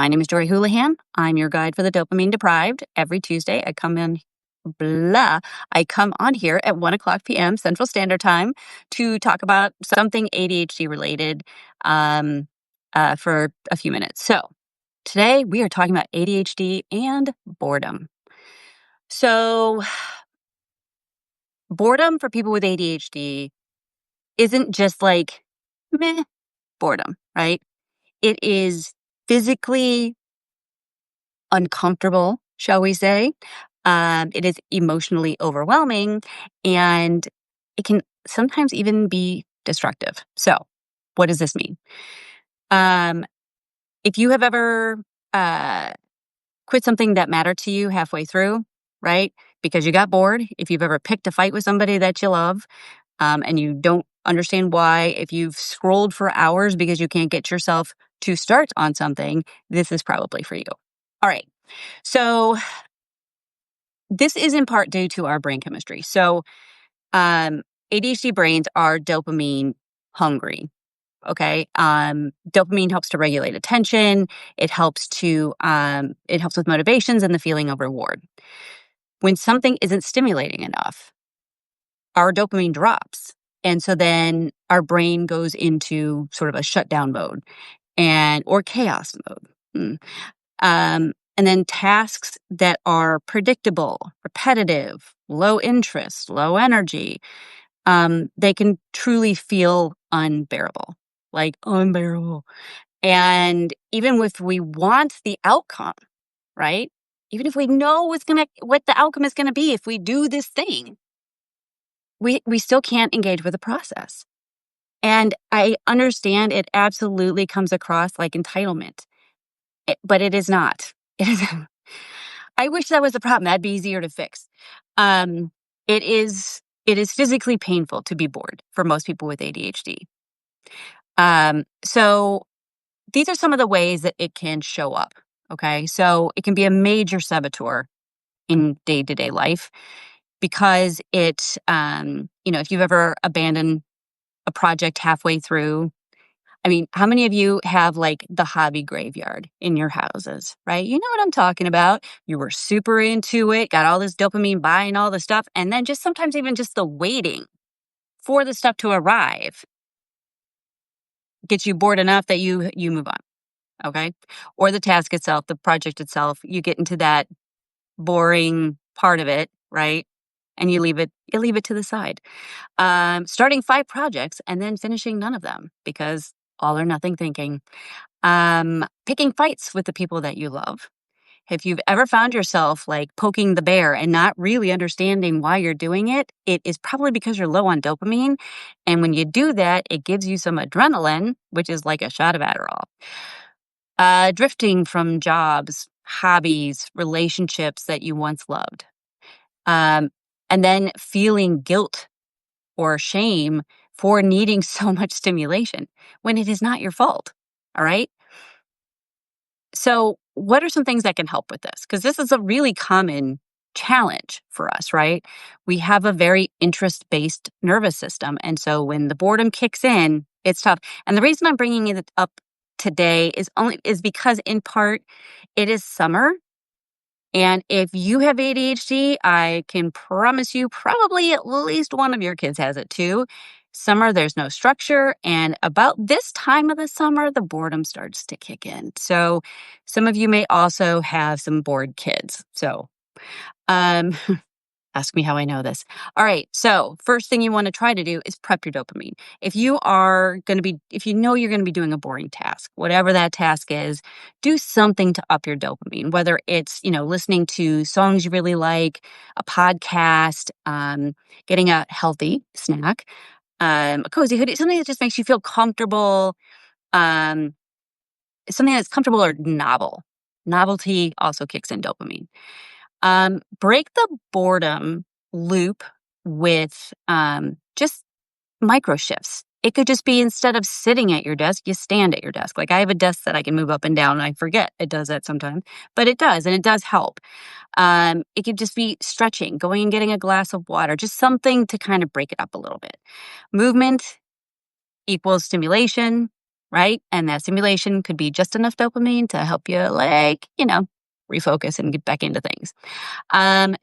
My name is Jorie Houlihan. I'm your guide for the dopamine deprived. Every Tuesday, I come on here at 1 o'clock p.m. Central Standard Time to talk about something ADHD related for a few minutes. So today we are talking about ADHD and boredom. So boredom for people with ADHD isn't just like meh boredom, right? It is physically uncomfortable, shall we say. It is emotionally overwhelming, and it can sometimes even be destructive. So, what does this mean? Um, if you have ever uh, quit something that mattered to you halfway through, right? Because you got bored, if you've ever picked a fight with somebody that you love, and you don't understand why, if you've scrolled for hours because you can't get yourself to start on something, this is probably for you. All right. So, this is in part due to our brain chemistry. So, ADHD brains are dopamine hungry. Okay. Dopamine helps to regulate attention. It helps with motivations and the feeling of reward. When something isn't stimulating enough, our dopamine drops. And so then our brain goes into sort of a shutdown mode or chaos mode. And then tasks that are predictable, repetitive, low interest, low energy, they can truly feel unbearable, like unbearable. And even if we want the outcome, right? Even if we know what the outcome is gonna be if we do this thing, we still can't engage with the process. And I understand it absolutely comes across like entitlement, but it is not. It is I wish that was the problem. That'd be easier to fix. Um, it is physically painful to be bored for most people with ADHD. So these are some of the ways that it can show up. Okay, so it can be a major saboteur in day-to-day life because if you've ever abandoned a project halfway through. I mean, how many of you have like the hobby graveyard in your houses, right? You know what I'm talking about. You were super into it, got all this dopamine buying all the stuff, and then just sometimes even just the waiting for the stuff to arrive gets you bored enough that you move on, okay? Or the task itself, the project itself, you get into that boring part of it, right? And you leave it to the side. Starting 5 projects and then finishing none of them because all or nothing thinking. Picking fights with the people that you love. If you've ever found yourself like poking the bear and not really understanding why you're doing it, it is probably because you're low on dopamine. And when you do that, it gives you some adrenaline, which is like a shot of Adderall. Drifting from jobs, hobbies, relationships that you once loved. Um, and then feeling guilt or shame for needing so much stimulation when it is not your fault. All right. So, what are some things that can help with this? Because this is a really common challenge for us, right? We have a very interest based nervous system. And so, when the boredom kicks in, it's tough. And the reason I'm bringing it up today is because, in part, it is summer. And if you have ADHD, I can promise you probably at least one of your kids has it too. Summer, there's no structure. And about this time of the summer, the boredom starts to kick in. So some of you may also have some bored kids. So um, ask me how I know this. All right. So first thing you want to try to do is prep your dopamine. If you know you're going to be doing a boring task, whatever that task is, do something to up your dopamine, whether it's, listening to songs you really like, a podcast, getting a healthy snack, a cozy hoodie, something that just makes you feel comfortable, um, something that's comfortable or novel. Novelty also kicks in dopamine. Break the boredom loop with just micro shifts. It could just be instead of sitting at your desk, you stand at your desk. Like I have a desk that I can move up and down, and I forget it does that sometimes, but it does, and it does help. It could just be stretching, going and getting a glass of water, just something to kind of break it up a little bit. Movement equals stimulation. right? And that stimulation could be just enough dopamine to help you, like, refocus and get back into things.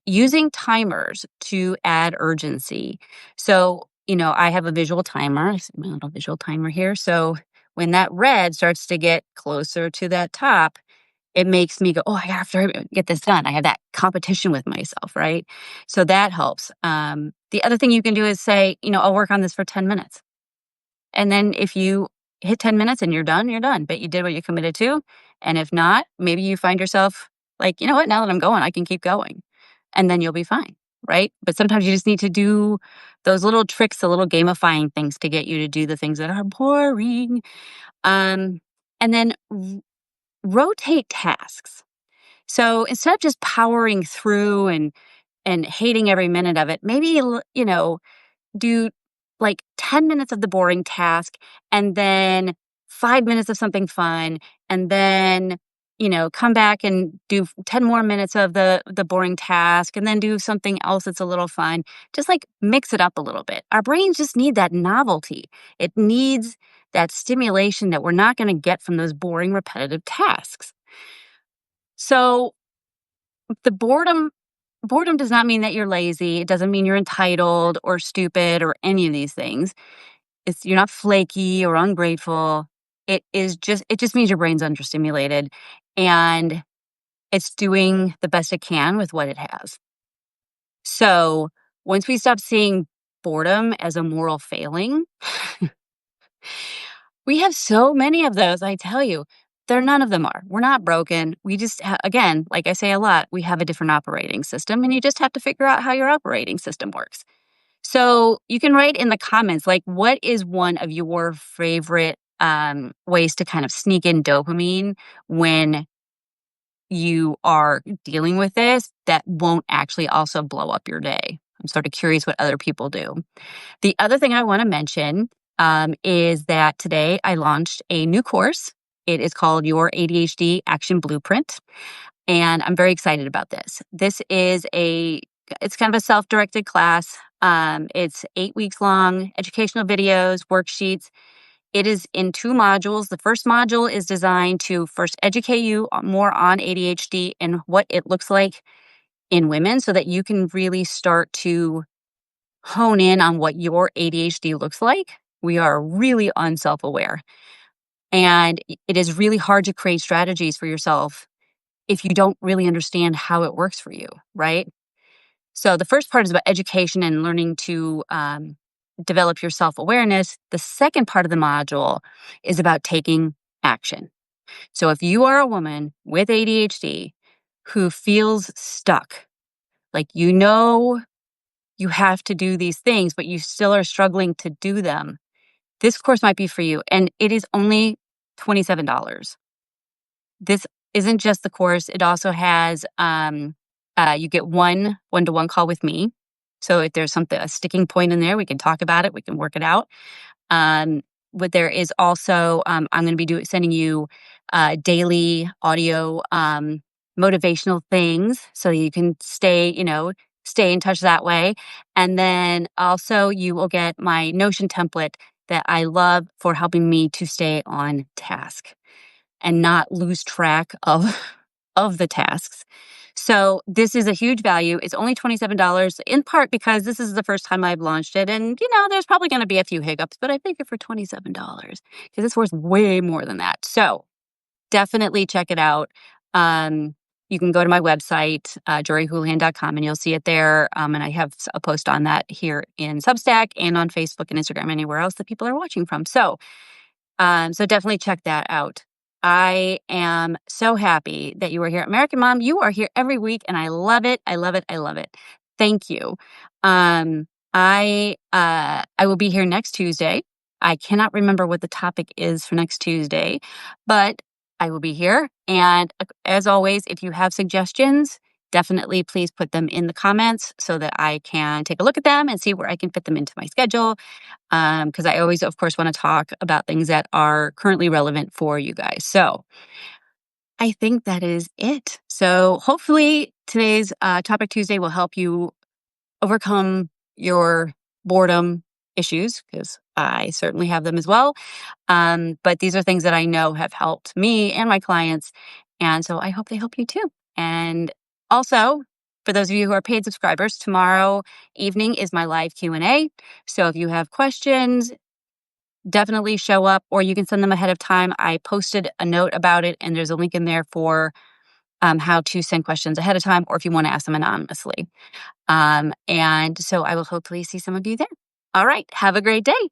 Using timers to add urgency. So, I have a visual timer. I see my little visual timer here. So when that red starts to get closer to that top, it makes me go, oh, I have to get this done. I have that competition with myself, right? So that helps. The other thing you can do is say, I'll work on this for 10 minutes. And then if you hit 10 minutes and you're done, you're done. But you did what you committed to. And if not, maybe you find yourself like, you know what, now that I'm going, I can keep going. And then you'll be fine, right? But sometimes you just need to do those little tricks, the little gamifying things to get you to do the things that are boring. Um, and then rotate tasks. So instead of just powering through and hating every minute of it, maybe do like 10 minutes of the boring task and then 5 minutes of something fun and then come back and do 10 more minutes of the boring task and then do something else that's a little fun. Just like mix it up a little bit. Our brains just need that novelty. It needs that stimulation that we're not going to get from those boring repetitive tasks. So the boredom does not mean that you're lazy. It doesn't mean you're entitled or stupid or any of these things. You're not flaky or ungrateful. It just means your brain's understimulated and it's doing the best it can with what it has. So once we stop seeing boredom as a moral failing, we have so many of those, I tell you. None of them are. We're not broken. We just, again, like I say a lot, we have a different operating system, and you just have to figure out how your operating system works. So you can write in the comments, like, what is one of your favorite ways to kind of sneak in dopamine when you are dealing with this that won't actually also blow up your day? I'm sort of curious what other people do. The other thing I want to mention is that today I launched a new course. It is called Your ADHD Action Blueprint, and I'm very excited about this. It's kind of a self-directed class. It's 8 weeks long, educational videos, worksheets. It is in 2 modules. The first module is designed to first educate you more on ADHD and what it looks like in women so that you can really start to hone in on what your ADHD looks like. We are really unself-aware. And it is really hard to create strategies for yourself if you don't really understand how it works for you, right? So the first part is about education and learning to develop your self-awareness. The second part of the module is about taking action. So if you are a woman with ADHD who feels stuck, like you have to do these things, but you still are struggling to do them, this course might be for you. And it is only $27. This isn't just the course. It also has, you get one-to-one call with me. So if there's a sticking point in there, we can talk about it. We can work it out. But there is also, I'm going to be sending you daily audio motivational things so you can stay in touch that way. And then also you will get my Notion template that I love for helping me to stay on task and not lose track of of the tasks. So this is a huge value. It's only $27 in part because this is the first time I've launched it. And, there's probably going to be a few hiccups, but I think it for $27 because it's worth way more than that. So definitely check it out. You can go to my website, joriehoulihan.com, and you'll see it there. And I have a post on that here in Substack and on Facebook and Instagram, anywhere else that people are watching from. So definitely check that out. I am so happy that you are here. American Mom, you are here every week, and I love it. I love it. I love it. Thank you. I will be here next Tuesday. I cannot remember what the topic is for next Tuesday, but I will be here. And as always, if you have suggestions, definitely please put them in the comments so that I can take a look at them and see where I can fit them into my schedule. Because I always, of course, want to talk about things that are currently relevant for you guys. So I think that is it. So hopefully today's Topic Tuesday will help you overcome your boredom issues, because I certainly have them as well. But these are things that I know have helped me and my clients. And so I hope they help you too. And also, for those of you who are paid subscribers, tomorrow evening is my live Q&A. So if you have questions, definitely show up, or you can send them ahead of time. I posted a note about it, and there's a link in there for how to send questions ahead of time, or if you want to ask them anonymously. And so I will hopefully see some of you there. All right. Have a great day.